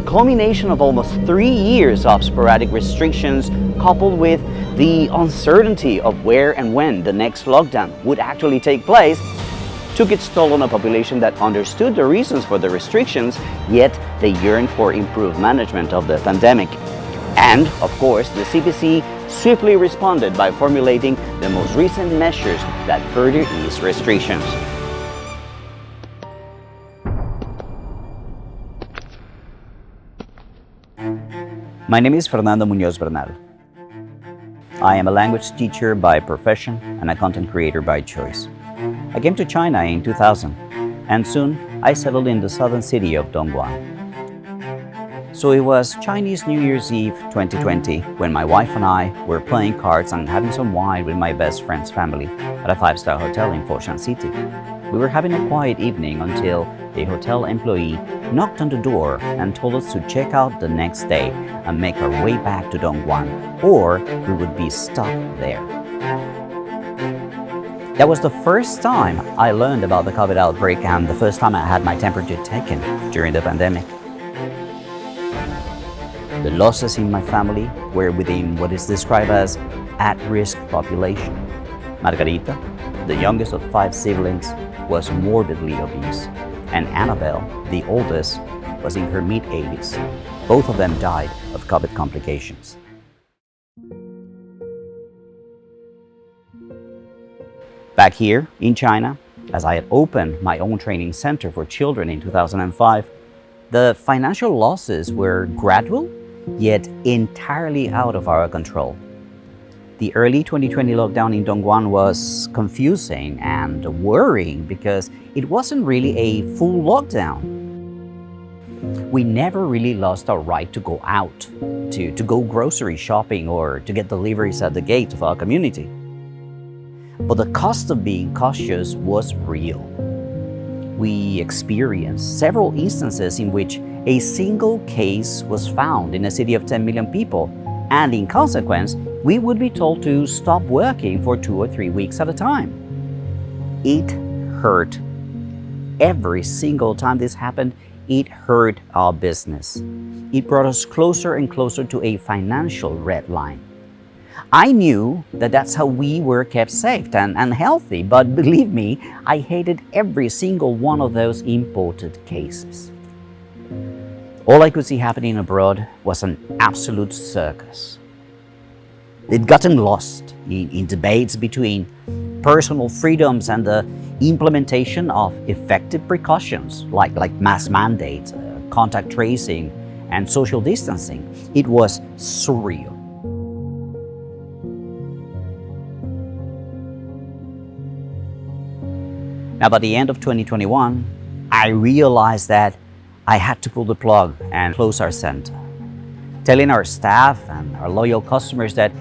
culmination of almost 3 years of sporadic restrictions, coupled with the uncertainty of where and when the next lockdown would actually take place, took its toll on a population that understood the reasons for the restrictions, yet they yearned for improved management of the pandemic. And, of course, the CPC swiftly responded by formulating the most recent measures that further ease restrictions. My name is Fernando Muñoz Bernal. I am a language teacher by profession and a content creator by choice. I came to China in 2000, and soon I settled in the southern city of Dongguan. So it was Chinese New Year's Eve 2020 when my wife and I were playing cards and having some wine with my best friend's family at a 5-star hotel in Foshan City. We were having a quiet evening until a hotel employee knocked on the door and told us to check out the next day and make our way back to Dongguan, or we would be stuck there. That was the first time I learned about the COVID outbreak and the first time I had my temperature taken during the pandemic. The losses in my family were within what is described as at-risk population. Margarita, the youngest of 5 siblings, was morbidly obese, and Annabelle, the oldest, was in her mid-80s. Both of them died of COVID complications. Back here in China, as I had opened my own training center for children in 2005, the financial losses were gradual, yet entirely out of our control. The early 2020 lockdown in Dongguan was confusing and worrying because it wasn't really a full lockdown. We never really lost our right to go out, to go grocery shopping or to get deliveries at the gate of our community. But the cost of being cautious was real. We experienced several instances in which a single case was found in a city of 10 million people, and in consequence, we would be told to stop working for 2 or 3 weeks at a time. It hurt. Every single time this happened, it hurt our business. It brought us closer and closer to a financial red line. I knew that that's how we were kept safe and healthy, but believe me, I hated every single one of those imported cases. All I could see happening abroad was an absolute circus. They'd gotten lost in debates between personal freedoms and the implementation of effective precautions like mask mandates, contact tracing, and social distancing. It was surreal. Now, by the end of 2021, I realized that I had to pull the plug and close our center, telling our staff and our loyal customers that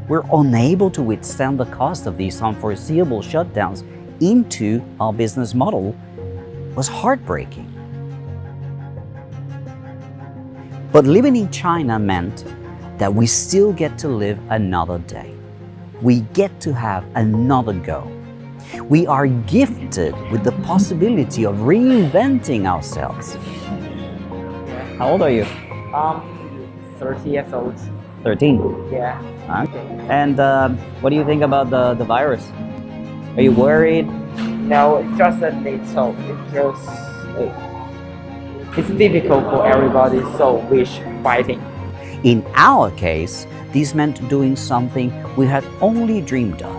we're unable to withstand the cost of these unforeseeable shutdowns into our business model was heartbreaking. But living in China meant that we still get to live another day. We get to have another go. We are gifted with the possibility of reinventing ourselves. How old are you? 30 years old. 13? Yeah. Okay. And what do you think about the virus? Are you worried? No, it's just a little. It's difficult for everybody, so we're fighting. In our case, this meant doing something we had only dreamed of.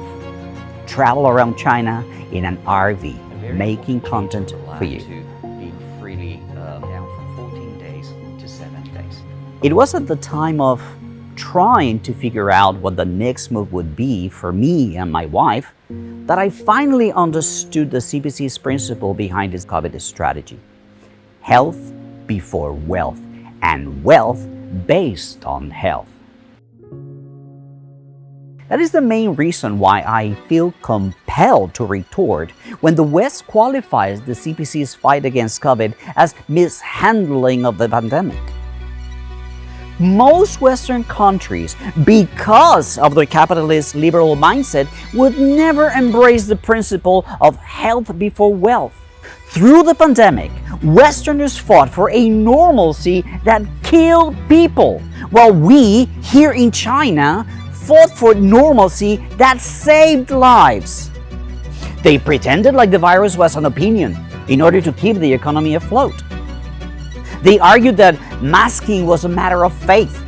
Travel around China in an RV, making content for you. Down from 14 days to 7 days. It was at the time of trying to figure out what the next move would be for me and my wife that I finally understood the CPC's principle behind its COVID strategy. Health before wealth, and wealth based on health. That is the main reason why I feel compelled to retort when the West qualifies the CPC's fight against COVID as mishandling of the pandemic. Most Western countries, because of their capitalist liberal mindset, would never embrace the principle of health before wealth. Through the pandemic, Westerners fought for a normalcy that killed people, while we here in China fought for normalcy that saved lives. They pretended like the virus was an opinion in order to keep the economy afloat. They argued that masking was a matter of faith,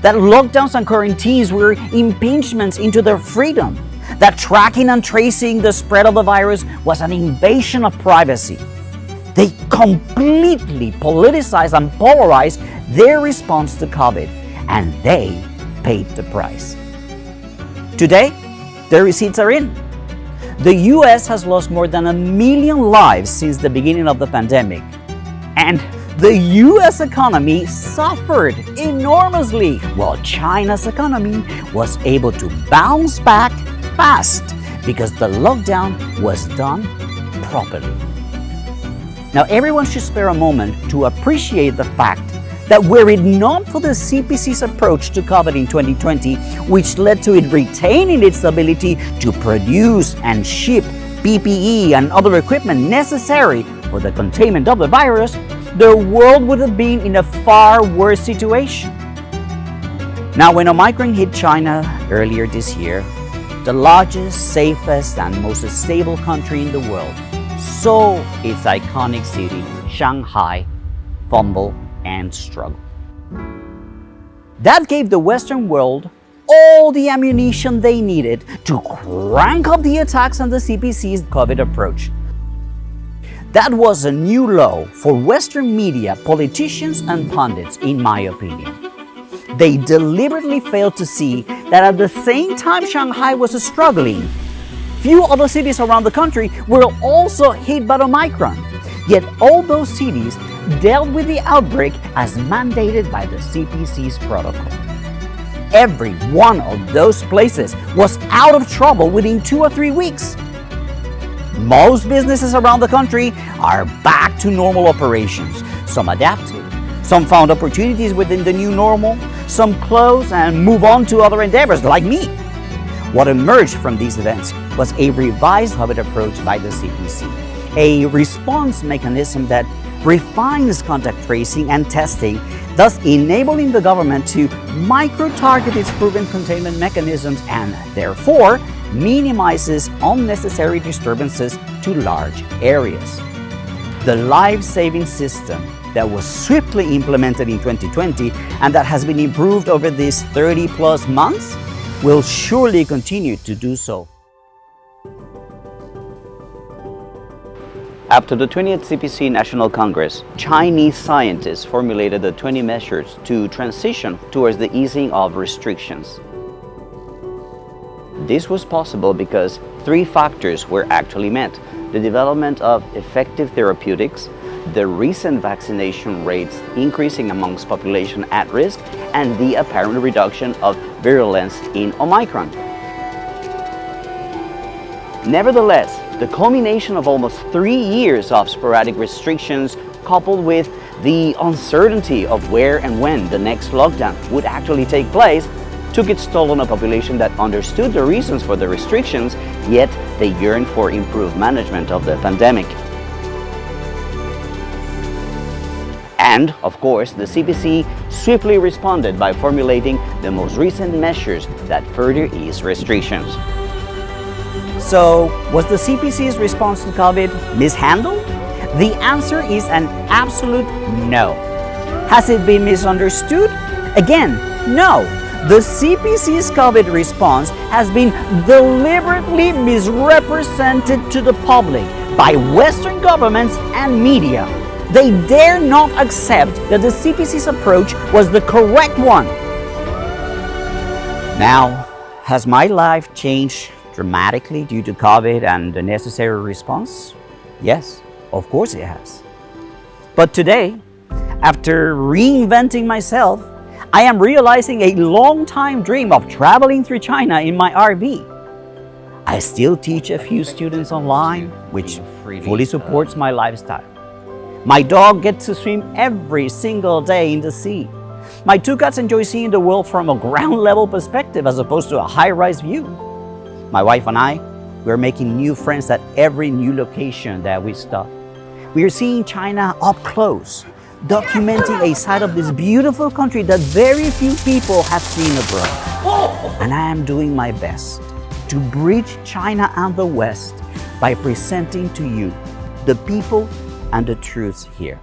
that lockdowns and quarantines were impingements into their freedom, that tracking and tracing the spread of the virus was an invasion of privacy. They completely politicized and polarized their response to COVID, and they paid the price. Today, the receipts are in. The US has lost more than 1 million lives since the beginning of the pandemic, and the US economy suffered enormously, while China's economy was able to bounce back fast because the lockdown was done properly. Now, everyone should spare a moment to appreciate the fact that were it not for the CPC's approach to COVID in 2020, which led to it retaining its ability to produce and ship PPE and other equipment necessary for the containment of the virus, the world would have been in a far worse situation. Now, when Omicron hit China earlier this year, the largest, safest, and most stable country in the world, saw its iconic city, Shanghai, fumble and struggle. That gave the Western world all the ammunition they needed to crank up the attacks on the CPC's COVID approach. That was a new low for Western media, politicians, and pundits, in my opinion. They deliberately failed to see that at the same time Shanghai was struggling, few other cities around the country were also hit by Omicron. Yet all those cities dealt with the outbreak as mandated by the CPC's protocol. Every one of those places was out of trouble within 2 or 3 weeks. Most businesses around the country are back to normal operations. Some adapted, some found opportunities within the new normal, some closed and move on to other endeavors like me. What emerged from these events was a revised COVID approach by the CPC, a response mechanism that refines contact tracing and testing, thus enabling the government to micro-target its proven containment mechanisms and therefore minimizes unnecessary disturbances to large areas. The life-saving system that was swiftly implemented in 2020 and that has been improved over these 30+ months will surely continue to do so. After the 20th CPC National Congress, Chinese scientists formulated the 20 measures to transition towards the easing of restrictions. This was possible because 3 factors were actually met: the development of effective therapeutics, the recent vaccination rates increasing amongst population at risk, and the apparent reduction of virulence in Omicron. Nevertheless, the culmination of almost 3 years of sporadic restrictions, coupled with the uncertainty of where and when the next lockdown would actually take place, took its toll on a population that understood the reasons for the restrictions, yet they yearned for improved management of the pandemic. And, of course, the CPC swiftly responded by formulating the most recent measures that further ease restrictions. So, was the CPC's response to COVID mishandled? The answer is an absolute no. Has it been misunderstood? Again, no. The CPC's COVID response has been deliberately misrepresented to the public by Western governments and media. They dare not accept that the CPC's approach was the correct one. Now, has my life changed dramatically due to COVID and the necessary response? Yes, of course it has. But today, after reinventing myself, I am realizing a long-time dream of traveling through China in my RV. I still teach a few students online, which fully supports my lifestyle. My dog gets to swim every single day in the sea. My 2 cats enjoy seeing the world from a ground-level perspective as opposed to a high-rise view. My wife and I, we're making new friends at every new location that we stop. We are seeing China up close, documenting a side of this beautiful country that very few people have seen abroad. And I am doing my best to bridge China and the West by presenting to you the people and the truths here.